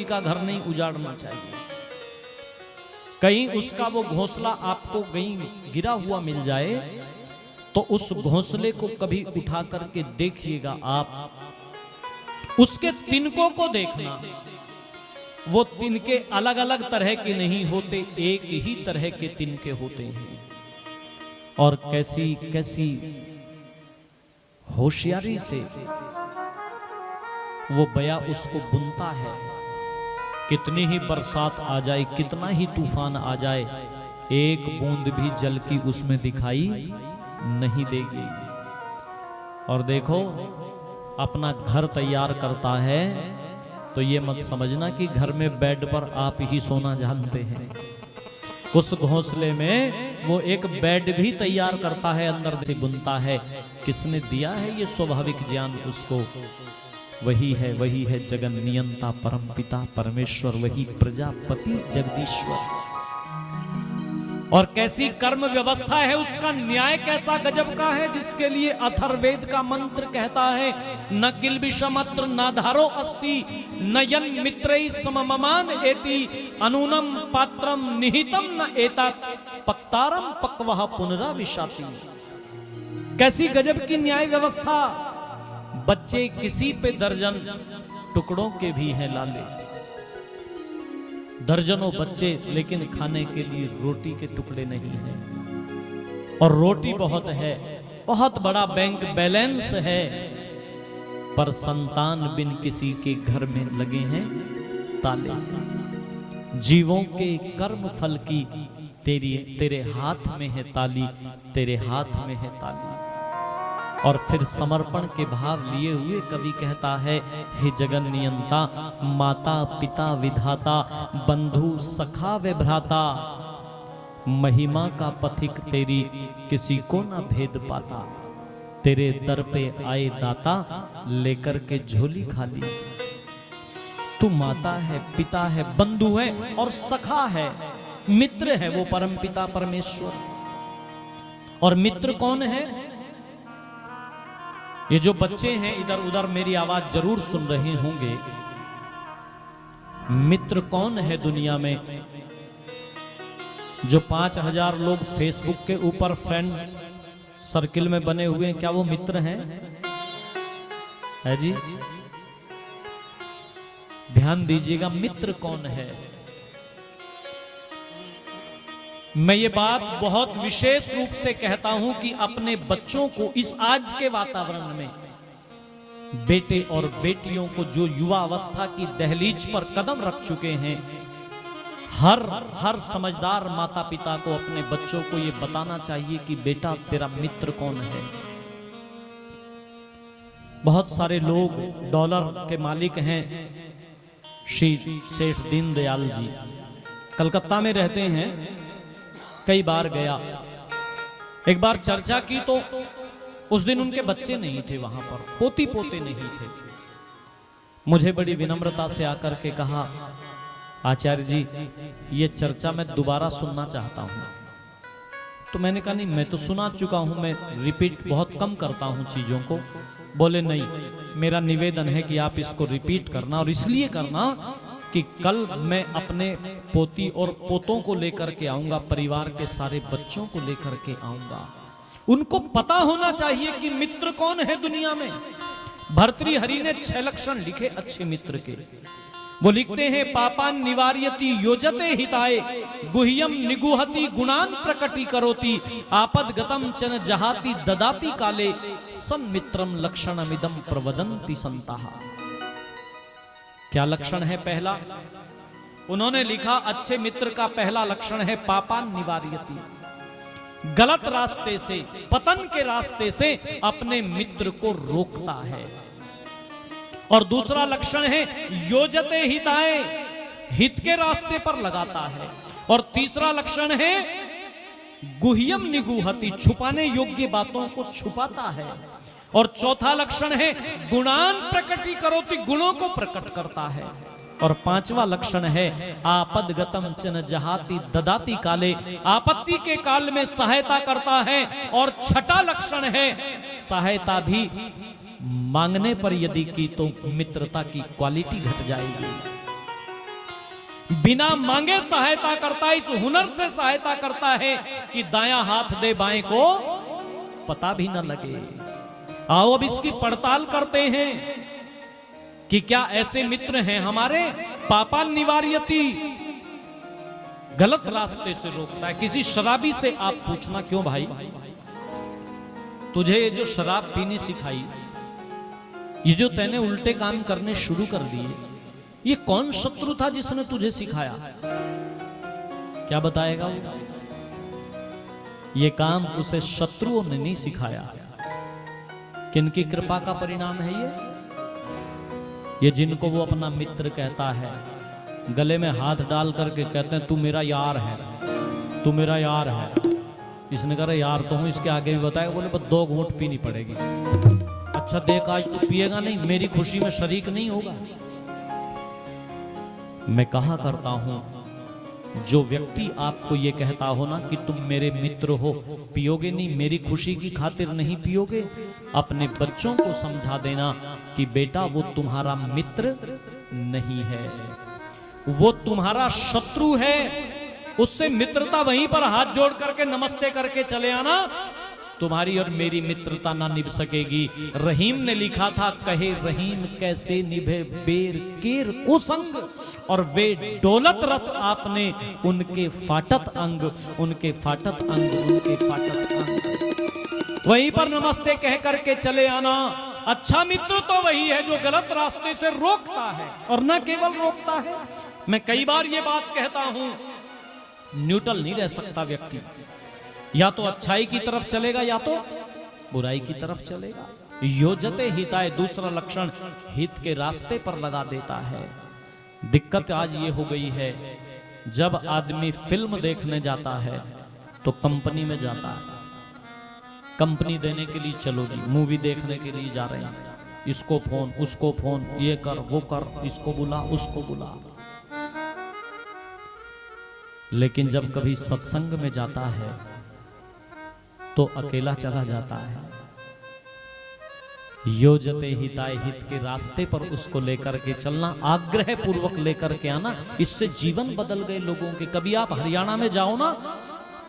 का घर नहीं उजाड़ना चाहिए। कहीं उसका वो घोंसला आपको कहीं गिरा हुआ मिल जाए तो उस घोंसले को कभी उठा करके देखिएगा आप, उसके तिनकों को देखना, वो तिनके अलग अलग तरह के नहीं होते, एक ही तरह के तिनके होते हैं। और कैसी कैसी होशियारी से वो बया उसको बुनता है। कितनी ही बरसात आ जाए, कितना ही तूफान आ जाए, एक बूंद भी जल की उसमें दिखाई नहीं देगी। और देखो अपना घर तैयार करता है तो ये मत समझना कि घर में बेड पर आप ही सोना जानते हैं। उस घोंसले में वो एक बेड भी तैयार करता है, अंदर से बुनता है। किसने दिया है ये स्वाभाविक ज्ञान उसको? वही है जगन नियंता परम पिता परमेश्वर, वही प्रजापति जगदीश्वर। और कैसी कर्म व्यवस्था है उसका, न्याय कैसा गजब का है, जिसके लिए अथर्ववेद का मंत्र कहता है न किल्बिषमत्र न धारो अस्ति न यन मित्रैः समममान एति अनूनम पात्रम निहितम न एतात पक्तारम पक्वः पुनराविशाति। कैसी गजब की न्याय व्यवस्था। बच्चे किसी पे दर्जन टुकड़ों के भी हैं लाले, दर्जनों बच्चे, लेकिन खाने के लिए रोटी के टुकड़े नहीं हैं। और रोटी बहुत है, बहुत बड़ा बैंक बैलेंस है, पर संतान बिन किसी के घर में लगे हैं ताले। जीवों के कर्म फल की तेरे हाथ में है ताली, तेरे हाथ में है ताली। और फिर समर्पण के भाव लिए हुए कवि कहता है, हे जगन नियंता, माता पिता विधाता, बंधु सखा व भ्राता, महिमा का पथिक तेरी किसी को न भेद पाता। तेरे दर पे आए दाता, लेकर के झोली खाली। तू माता है, पिता है, बंधु है और सखा है, मित्र है वो परम पिता परमेश्वर। और मित्र कौन है? ये जो बच्चे हैं इधर उधर मेरी आवाज जरूर सुन रहे होंगे। मित्र कौन है दुनिया में? जो 5000 लोग फेसबुक के ऊपर फ्रेंड सर्किल में बने हुए हैं, क्या वो मित्र हैं? है जी? ध्यान दीजिएगा, मित्र कौन है। मैं ये बात बहुत विशेष रूप से कहता हूं कि अपने बच्चों को इस आज के वातावरण में, बेटे और बेटियों को जो युवा अवस्था की दहलीज पर कदम रख चुके हैं, हर समझदार माता पिता को अपने बच्चों को ये बताना चाहिए कि बेटा तेरा मित्र कौन है। बहुत सारे लोग डॉलर के मालिक हैं। श्री सेठ दीनदयाल जी कलकत्ता में रहते हैं। कई बार गया, एक बार चर्चा की तो उस दिन उनके बच्चे नहीं थे वहां पर, पोती पोते नहीं थे। मुझे बड़ी विनम्रता से आकर के कहा, आचार्य जी ये चर्चा मैं दोबारा सुनना चाहता हूं। तो मैंने कहा नहीं, मैं तो सुना चुका हूं, मैं रिपीट बहुत कम करता हूं चीजों को। बोले नहीं, मेरा निवेदन है कि आप इसको रिपीट करना, और इसलिए करना कि कल मैं अपने पोती और पोतों को लेकर के आऊंगा, परिवार के सारे बच्चों को लेकर के आऊंगा। उनको पता होना चाहिए कि मित्र कौन है दुनिया में। भर्तृहरि ने 6 लक्षण लिखे अच्छे मित्र के। वो लिखते हैं, पापान निवार्यति योजते हिताय, गुह्यम निगुहति गुणान प्रकटी करोति, आपद गतम चन जहाति ददाति काले, सन्मित्रम लक्षणमिदम प्रवदन्ति संताः। क्या लक्षण है पहला? उन्होंने लिखा अच्छे मित्र का पहला लक्षण है पापान निवार्यति, गलत रास्ते से, पतन के रास्ते से अपने मित्र को रोकता है। और दूसरा लक्षण है योजते हिताय, हित के रास्ते पर लगाता है। और तीसरा लक्षण है गुह्यम निगुहति, छुपाने योग्य बातों को छुपाता है। और चौथा लक्षण है गुणान प्रकटी करोति, गुणों को प्रकट करता है। और पांचवा लक्षण है आपदगतम चन जहाति ददाति काले, आपत्ति के काल में सहायता करता है। और छठा लक्षण है सहायता भी मांगने पर यदि की तो मित्रता की क्वालिटी घट जाएगी। बिना मांगे सहायता करता है, इस हुनर से सहायता करता है कि दायां हाथ दे बाएं को पता भी न लगे। आओ अब इसकी पड़ताल करते हैं कि क्या ऐसे मित्र हैं हमारे। पापा निवार्यति, गलत रास्ते से रोकता है। किसी शराबी से आप पूछना, क्यों भाई तुझे ये जो शराब पीनी सिखाई, ये जो तैने उल्टे काम करने शुरू कर दिए, ये कौन शत्रु था जिसने तुझे सिखाया? क्या बताएगा वो? ये काम उसे शत्रुओं ने नहीं सिखाया। किनकी कृपा का परिणाम है ये जिनको वो अपना मित्र कहता है, गले में हाथ डाल करके कहते हैं तू मेरा यार है, तू मेरा यार है। इसने कहा यार तो हूं, इसके आगे भी बताएगा। बोले बस 2 घूंट पीनी पड़ेगी। अच्छा देख आज तू पिएगा नहीं, मेरी खुशी में शरीक नहीं होगा। मैं कहा करता हूं, जो व्यक्ति आपको ये कहता हो ना कि तुम मेरे मित्र हो, पियोगे नहीं, मेरी खुशी की खातिर नहीं पियोगे, अपने बच्चों को समझा देना कि बेटा वो तुम्हारा मित्र नहीं है, वो तुम्हारा शत्रु है। उससे मित्रता वहीं पर हाथ जोड़ करके नमस्ते करके चले आना। तुम्हारी और मेरी मित्रता ना निभ सकेगी। रहीम ने लिखा था, कहे रहीम कैसे निभे बेर केर को संग, और वे डोलत रस आपने उनके फाटत अंग, उनके फाटत अंग, उनके फाटत अंग। वहीं पर नमस्ते कह करके चले आना। अच्छा मित्र तो वही है जो गलत रास्ते से रोकता है, और न केवल रोकता है। मैं कई बार ये बात कहता हूं, न्यूट्रल नहीं रह सकता व्यक्ति, या तो अच्छाई की तरफ चलेगा या तो बुराई की तरफ चलेगा। योजते हिताय, दूसरा लक्षण हित के रास्ते पर लगा देता है। दिक्कत आज ये हो गई है, जब आदमी फिल्म देखने जाता है तो कंपनी में जाता है, कंपनी देने के लिए चलो जी मूवी देखने के लिए जा रहे हैं, इसको फोन उसको फोन, ये कर वो कर, इसको बुला उसको बुला। लेकिन जब कभी सत्संग में जाता है तो अकेला चला जाता है। योजते हिताय, हित के रास्ते पर उसको लेकर के चलना, आग्रह पूर्वक लेकर के आना। इससे जीवन बदल गए लोगों के। कभी आप हरियाणा में जाओ ना,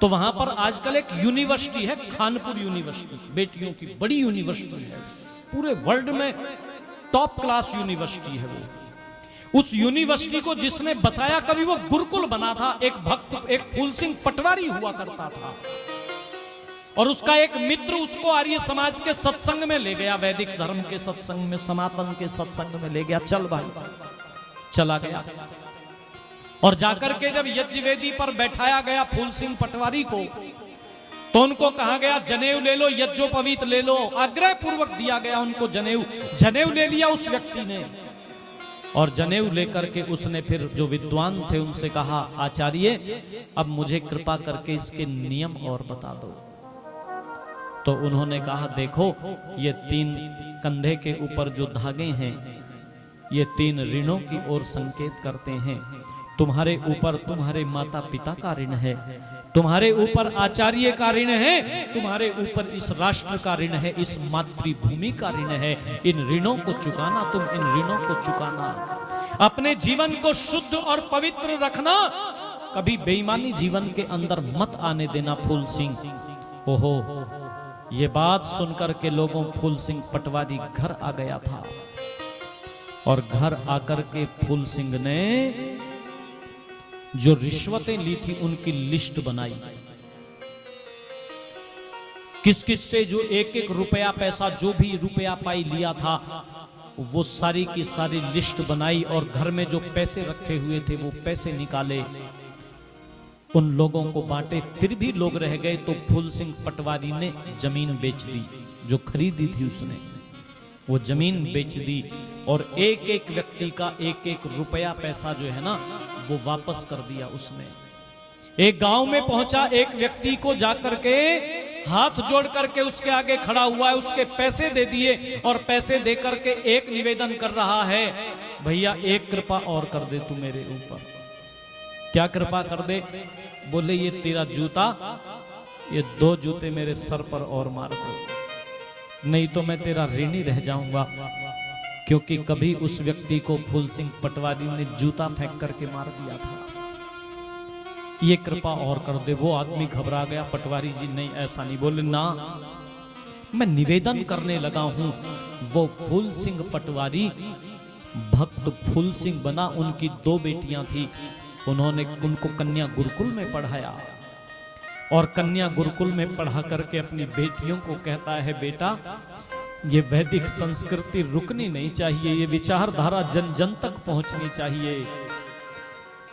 तो वहां पर आजकल एक यूनिवर्सिटी है, खानपुर यूनिवर्सिटी, बेटियों की बड़ी यूनिवर्सिटी है, पूरे वर्ल्ड में टॉप क्लास यूनिवर्सिटी है वो। उस यूनिवर्सिटी को जिसने बसाया, कभी वो गुरुकुल बना था। एक भक्त, एक फूल सिंह पटवारी हुआ करता था, और उसका एक मित्र उसको आर्य समाज के सत्संग में ले गया, वैदिक धर्म के सत्संग में, सनातन के सत्संग में ले गया। चल भाई, चला गया। और जाकर के जब यज्ञ वेदी पर बैठाया गया फूल सिंह पटवारी को, तो उनको कहा गया जनेऊ ले लो, यज्ञोपवीत ले लो। आग्रह पूर्वक दिया गया उनको जनेऊ। जनेऊ ले लिया उस व्यक्ति ने, और जनेऊ लेकर के उसने फिर जो विद्वान थे उनसे कहा, आचार्य अब मुझे कृपा करके इसके नियम और बता दो। तो उन्होंने कहा, देखो ये 3 कंधे के ऊपर जो धागे हैं, ये 3 ऋणों की ओर संकेत करते हैं। तुम्हारे ऊपर तुम्हारे माता पिता का ऋण है, तुम्हारे ऊपर आचार्य का ऋण है, तुम्हारे ऊपर इस राष्ट्र का ऋण है, इस मातृभूमि का ऋण है। इन ऋणों को चुकाना, तुम इन ऋणों को चुकाना। अपने जीवन को शुद्ध और पवित्र रखना, कभी बेईमानी जीवन के अंदर मत आने देना फूल सिंह। ओहो, ये बात सुनकर के लोगों, फूल सिंह पटवारी घर आ गया था, और घर आकर के फूल सिंह ने जो रिश्वतें ली थी उनकी लिस्ट बनाई। किस किस से जो 1-1 रुपया पैसा, जो भी रुपया पाई लिया था, वो सारी की सारी लिस्ट बनाई, और घर में जो पैसे रखे हुए थे वो पैसे निकाले, उन लोगों को बांटे। फिर भी लोग रह गए, तो फूल सिंह पटवारी ने जमीन बेच दी, जो खरीदी थी उसने वो जमीन बेच दी, और एक व्यक्ति का 1-1 रुपया पैसा जो है ना वो वापस कर दिया उसने। एक गांव में पहुंचा, एक व्यक्ति को जाकर के हाथ जोड़ करके उसके आगे खड़ा हुआ है, उसके पैसे दे दिए, और पैसे दे करके एक निवेदन कर रहा है, भैया एक कृपा और कर दे तू मेरे ऊपर। क्या कृपा कर दे? बोले ये तेरा जूता, ये 2 जूते मेरे सर पर और मार दो, नहीं तो मैं तेरा ऋणी रह जाऊंगा। क्योंकि कभी उस व्यक्ति को फूल सिंह पटवारी ने जूता फेंक करके मार दिया था। ये कृपा और कर दे। वो आदमी घबरा गया। पटवारी जी नहीं, ऐसा नहीं। बोले ना, मैं निवेदन करने लगा हूं। वो फूल सिंह पटवारी भक्त फूल सिंह बना। उनकी 2 बेटियां थी, उन्होंने उनको कन्या गुरुकुल में पढ़ाया और कन्या गुरुकुल में पढ़ा करके अपनी बेटियों को कहता है, बेटा ये वैदिक संस्कृति रुकनी नहीं चाहिए, ये विचारधारा जन जन तक पहुंचनी चाहिए।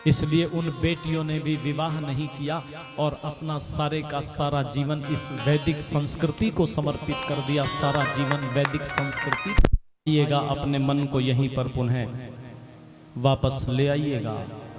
इसलिए उन बेटियों ने भी विवाह नहीं किया और अपना सारे का सारा जीवन इस वैदिक संस्कृति को समर्पित कर दिया। सारा जीवन वैदिक संस्कृति। आइएगा, अपने मन को यहीं पर पुनः वापस ले आइएगा।